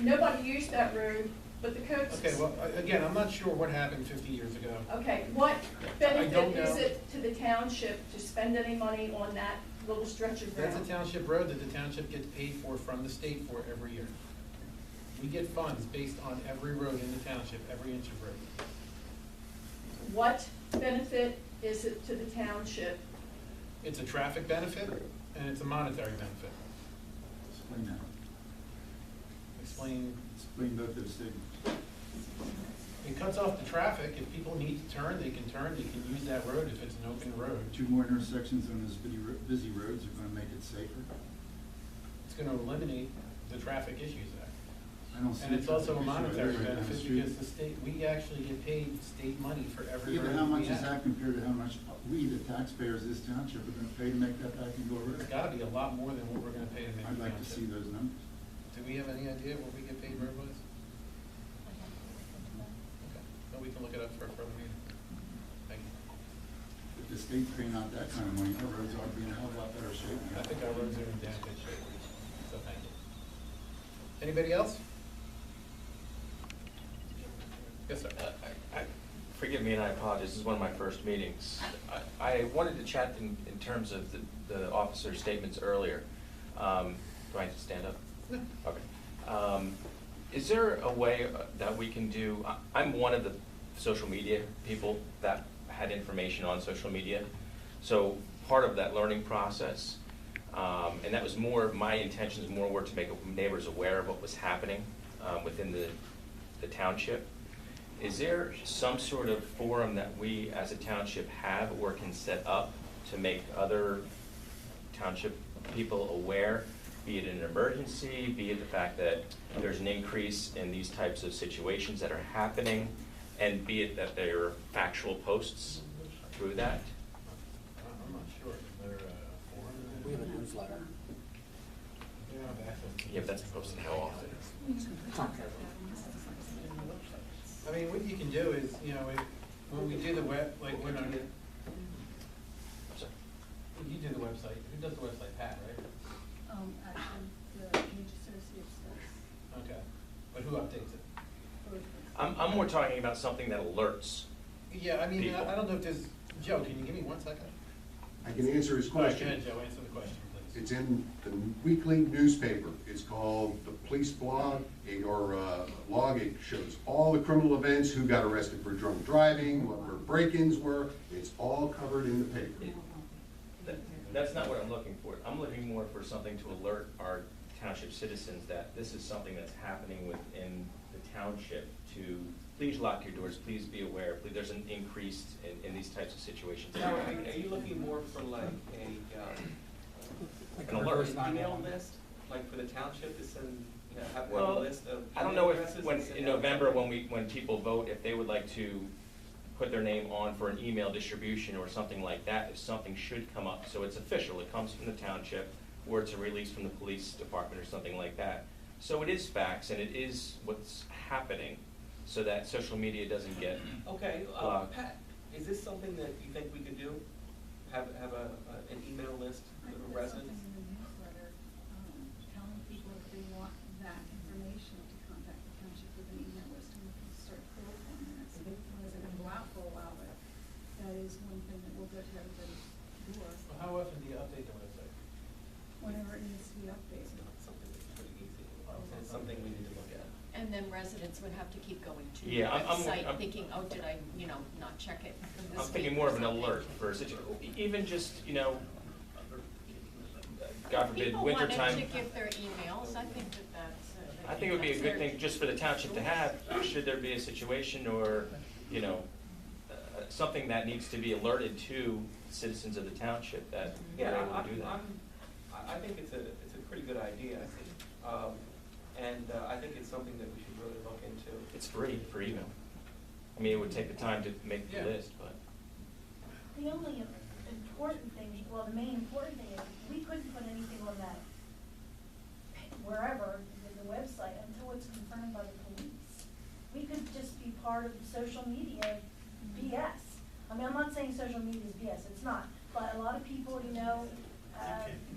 nobody used that road, but the codes. Okay, well, again, I'm not sure what happened 50 years ago. Okay, what don't benefit know. is it to the township to spend any money on that little stretch of ground? That's a township road that the township gets paid for from the state for every year. We get funds based on every road in the township, every inch of road. What benefit is it to the township? It's a traffic benefit and it's a monetary benefit. Explain that. Explain. Explain both those statements. It cuts off the traffic. If people need to turn, they can use that road if it's an open road. 2 more intersections on those busy roads are gonna make it safer. It's gonna eliminate the traffic issues there. I don't see. And it's also a traffic issue monetary right down the benefit street. because the state, we actually get paid state money for every Yeah, road but how much we is have. that compared to how much we, the taxpayers of this township, are gonna pay to make that back into a road? It's gotta be a lot more than what we're gonna pay to make I'd the like to see township. those numbers. Do we have any idea what we get paid road-wise? Okay, well, we can look it up for a further meeting. Thank you. If the state's paying out that kind of money, our roads ought to be in a hell of a lot better shape. I think our roads are in damn good shape, so thank you. Anybody else? Yes, sir. Forgive me, and I apologize, this is one of my first meetings. I wanted to chat in terms of the officer's statements earlier. Do I have to stand up? No. Okay. Is there a way that we can do, I'm one of the social media people that had information on social media. So part of that learning process, and that was more, my intentions more were to make neighbors aware of what was happening within the township. Is there some sort of forum that we as a township have or can set up to make other township people aware, be it an emergency, be it the fact that there's an increase in these types of situations that are happening, and be it that there are factual posts through that? I'm not sure. Is there a forum? We have a newsletter. We don't have access to Yeah, but that's posted how often? I mean, what you can do is, you know, when we do the web, like when I, Sorry. you do the website, who does the website? Pat, right? Actually, the Page Associates does. Okay, but who updates it? I'm more talking about something that alerts. Yeah, I mean, People. I don't know if there's, Joe, can you give me 1 second? I can answer his Go ahead, question. Joe, answer the question, please. It's in the weekly newspaper. It's called the Police Blog, or log. It shows all the criminal events, who got arrested for drunk driving, what their break-ins were. It's all covered in the paper. That's not what I'm looking for. I'm looking more for something to alert our township citizens that this is something that's happening within the township, to please lock your doors, please be aware, please, there's an increase in these types of situations. Now, are you looking more for like An alert. email list, like for the township to send, you know, have a Well, list of I don't email know addresses if, when, and send in out- November, when people vote, if they would like to put their name on for an email distribution or something like that, if something should come up. So it's official, it comes from the township, or it's a release from the police department or something like that. So it is facts and it is what's happening, so that social media doesn't get, Okay, blocked. Pat, is this something that you think we could do? Have an email list I for put something residents? in the newsletter, telling people if they want that information to contact the township with an email list, and we can start coordinating that. So it wasn't gonna go out for a while, but that is one thing that will go to everybody's door Well, how often do you update the website? whenever it needs to be It's updated. not something that's pretty easy. It's something we need to look at. And then residents would have to keep going to the Yeah, I'm- website, I'm- thinking, oh, did I, not check it I'm this thinking week more or of an something. alert for a situation, even just, God forbid, People wintertime. wanted to give their emails, I think that's. I think it would be a good thing just for the township to have, should there be a situation or, something that needs to be alerted to citizens of the township that we're Yeah, able to do that. I think it's a pretty good idea, I think. And I think it's something that we should really look into. It's free for email. I mean, it would take the time to make the Yeah. list, but. The only important thing, well, the main important thing is, we couldn't put anything on that wherever, the website, until it's confirmed by the police. We could just be part of the social media BS. I mean, I'm not saying social media is BS, it's not, but a lot of people,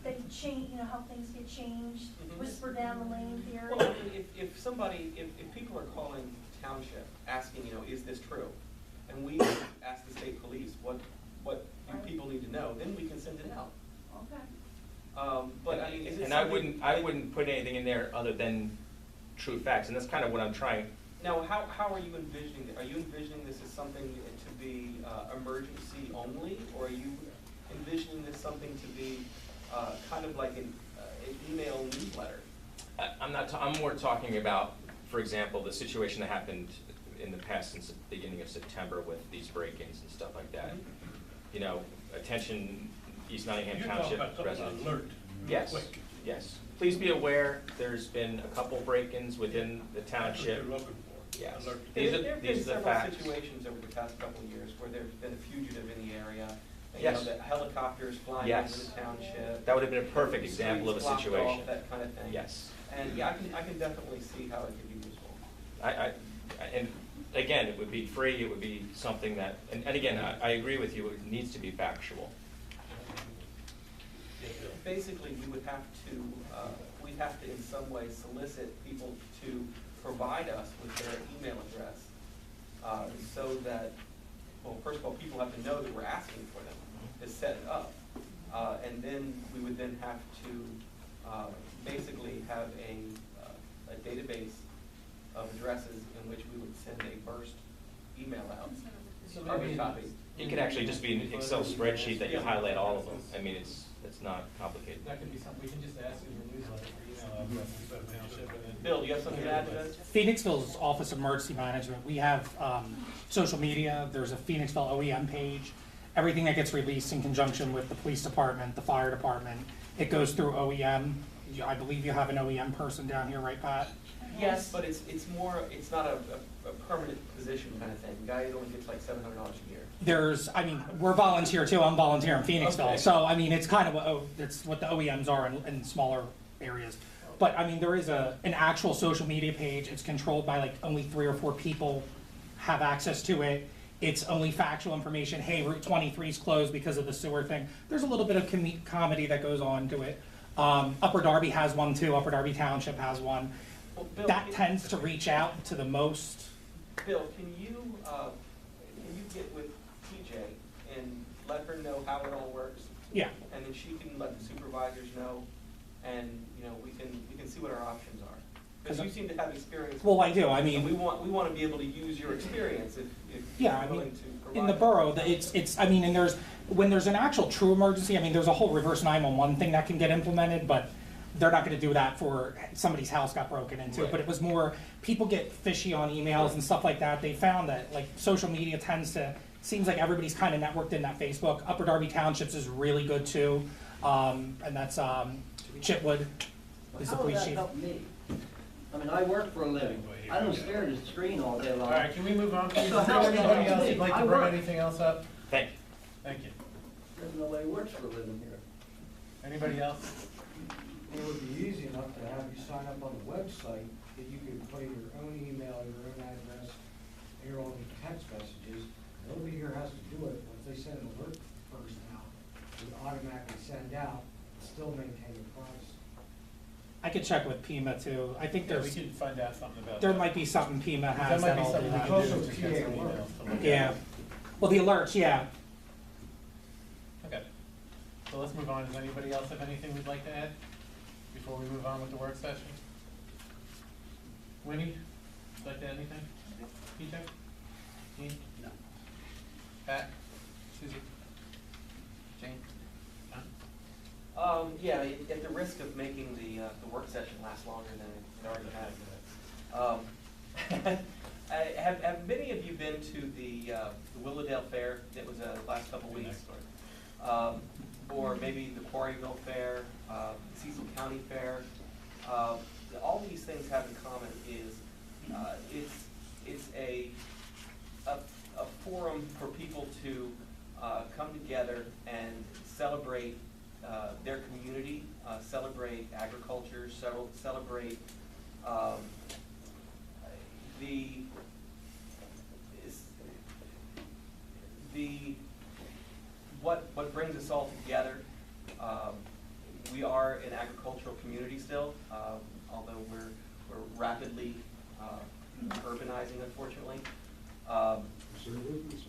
they change, how things get changed, Mhm. whisper down the lane theory. Well, if somebody, if people are calling township asking, is this true? And we ask the state police, what do people need to know, then we can send it out. Okay. But I mean, is it And I something? wouldn't put anything in there other than true facts, and that's kind of what I'm trying. Now, how are you envisioning it? Are you envisioning this as something to be emergency only, or are you envisioning this something to be kind of like an email newsletter? I'm more talking about, for example, the situation that happened in the past since the beginning of September with these break-ins and stuff like that. You know, attention East Nottingham You're talking Township about something residents. alert, real Yes, quick. yes. Please be aware, there's been a couple break-ins within the That's what township. you're looking for. Yes. Alert. These There have been are the several facts. situations over the past couple of years where there's been a fugitive in the area. And, Yes. the helicopters flying Yes. over the township. That would have been a perfect example of a streets blocked situation. off, that kind of thing. Yes. And yeah, I can definitely see how it could be useful. And again, it would be free, it would be something that, and again, I agree with you, it needs to be factual. Basically, we'd have to in some way solicit people to provide us with their email address, so that, well, first of all, people have to know that we're asking for them to set it up. And then we would then have to basically have a database of addresses in which we would send a burst email out. So Carbon maybe- copy. It could actually just be an Excel spreadsheet that you highlight all of them. I mean, it's not complicated. That could be something, we can just ask in your newsletter for email address instead of township and then. Bill, do you have something to add to this? Phoenixville's Office of Emergency Management, we have social media, there's a Phoenixville OEM page. Everything that gets released in conjunction with the police department, the fire department, it goes through OEM. I believe you have an OEM person down here, right, Pat? Yes, but it's not a permanent position kind of thing. The guy only gets like $700 a year. We're volunteer too, I'm volunteer in Phoenixville, Okay. so it's kind of it's what the OEMs are in smaller areas. But there is an actual social media page, it's controlled by like only 3 or 4 people have access to it. It's only factual information, hey, Route 23 is closed because of the sewer thing. There's a little bit of comedy that goes on to it. Upper Darby has one too, Upper Darby Township has one. Well, Bill, That tends to reach out to the most. Bill, can you get with TJ and let her know how it all works? Yeah. And then she can let the supervisors know, and we can see what our options are. Because you seem to have experience. Well, I do, And we want to be able to use your experience if Yeah, you're willing to provide. in the borough, and when there's an actual true emergency, there's a whole reverse 911 thing that can get implemented, but they're not gonna do that for somebody's house got broken into. Right. But it was more, people get fishy on emails and stuff like that. They found that like social media seems like everybody's kind of networked in that Facebook. Upper Darby Townships is really good too, and that's Chitwood is the How would police that chief. help me? I work for a living. I don't stare at the screen all day long. All right, can we move on? Is So how there is anybody that else who'd like I to bring work. anything else up? Thank you. Thank you. There's no way it works for a living here. Anybody else? It would be easy enough to have you sign up on the website, that you could put in your own email, your own address, your own text messages. Nobody here has to do it. Once they send an alert first out, we automatically send out, still maintain your privacy. I could check with Pima too. I think Yeah, we there's, could find out something about that. there might be something Pima That has might be that'll do something we that. can do, Also just get some PA emails to look at. Yeah. Well, the alerts, yeah. Okay. So let's move on. Does anybody else have anything we'd like to add before we move on with the work session? Winnie, would you like to add anything? Peter? Dean? No. Pat? Susie? Jane? John? Yeah, at the risk of making the work session last longer than it already has. Have many of you been to the Willowdale Fair that was last couple weeks? Or maybe the Quarryville Fair, Cecil County Fair? All these things have in common is it's a forum for people to come together and celebrate their community, celebrate agriculture, celebrate what brings us all together. We are an agricultural community still, although we're rapidly urbanizing, unfortunately.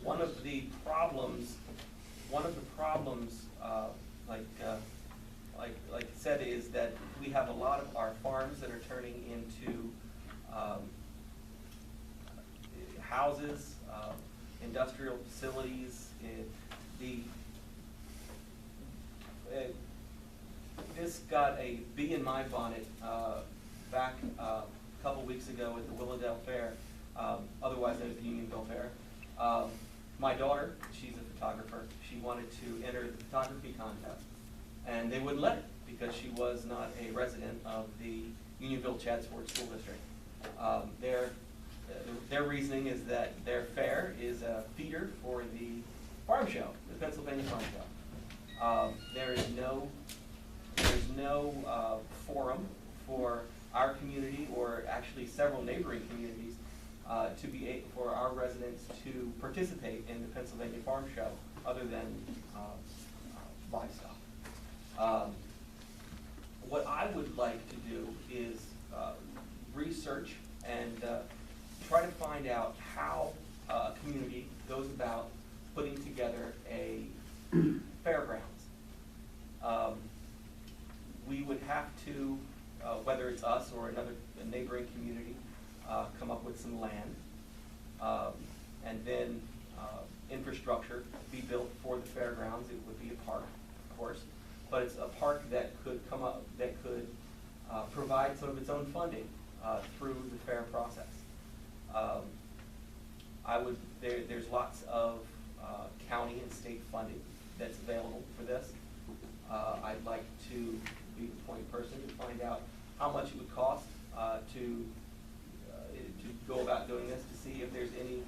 One of the problems, like I said, is that we have a lot of our farms that are turning into houses, industrial facilities. This got a bee in my bonnet back a couple weeks ago at the Willowdale Fair, otherwise known as the Unionville Fair. My daughter, she's a photographer, she wanted to enter the photography contest, and they wouldn't let her because she was not a resident of the Unionville Chadsford School District. Their reasoning is that their fair is a feeder for the farm show, the Pennsylvania Farm Show. There is no forum for our community, or actually several neighboring communities, for our residents to participate in the Pennsylvania Farm Show, other than livestock. What I would like to do is research and try to find out how a community goes about putting together a fairgrounds. We would have to, whether it's us or a neighboring community, come up with some land, and then infrastructure be built for the fairgrounds. It would be a park, of course, but it's a park that could provide some of its own funding through the fair process. There's lots of county and state funding that's available for this. I'd like to be the point person to find out how much it would cost to go about doing this, to see if there's any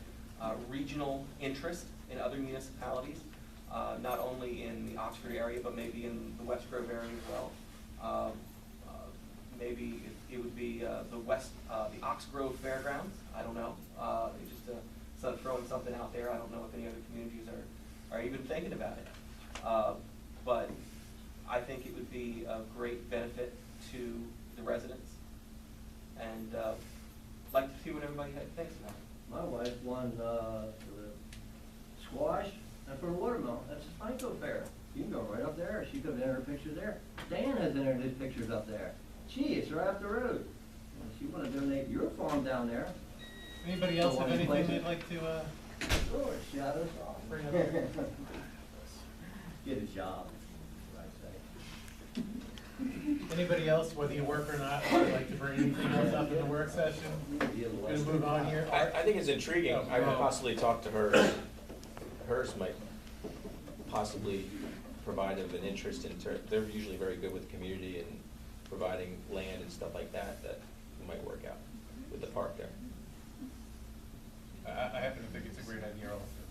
regional interest in other municipalities, not only in the Oxford area, but maybe in the West Grove area as well. Maybe it would be the Ox Grove Fairgrounds. I don't know. Just sort of throwing something out there. I don't know if any other communities are even thinking about it. But I think it would be a great benefit to the residents, and like to see what everybody thinks about it. My wife won for the squash and for the watermelon. That's a Pineville Fair. You can go right up there. She could have entered her picture there. Dan has entered his pictures up there. Gee, it's right up the road. She want to donate your farm down there. Anybody else have anything they'd like to? Sure, shout us off. Bring up? Get a job, I say. Anybody else, whether you work or not, would like to bring anything else up in the work session? Gonna move on here. I think it's intriguing. I could possibly talk to her. Hers might possibly provide of an interest in, they're usually very good with the community and providing land and stuff like that might work out with the park there. I happen to think it's a great idea also.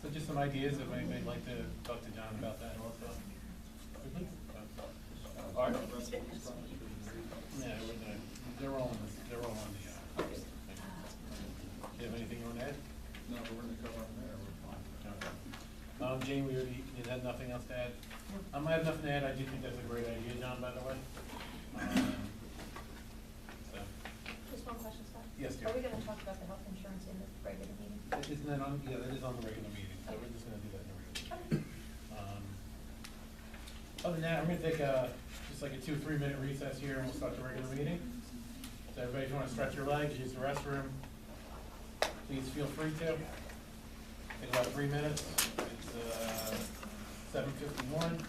So just some ideas if anybody'd like to talk to John about that also. Art? Yeah, they're all on the, do you have anything you want to add? No, we're gonna cover on there, we're fine. Jane, you had nothing else to add? I have nothing to add. I do think that's a great idea, John, by the way. So. Just one question, Scott. Yes, dear. Are we gonna talk about the health insurance in the regular meeting? Isn't that on, yeah, that is on the regular meeting, so we're just gonna do that in the regular meeting. Other than that, I'm gonna take just like a 2 or 3 minute recess here and we'll start the regular meeting. So everybody, if you wanna stretch your legs, use the restroom, please feel free to. Take about 3 minutes. It's 7:51.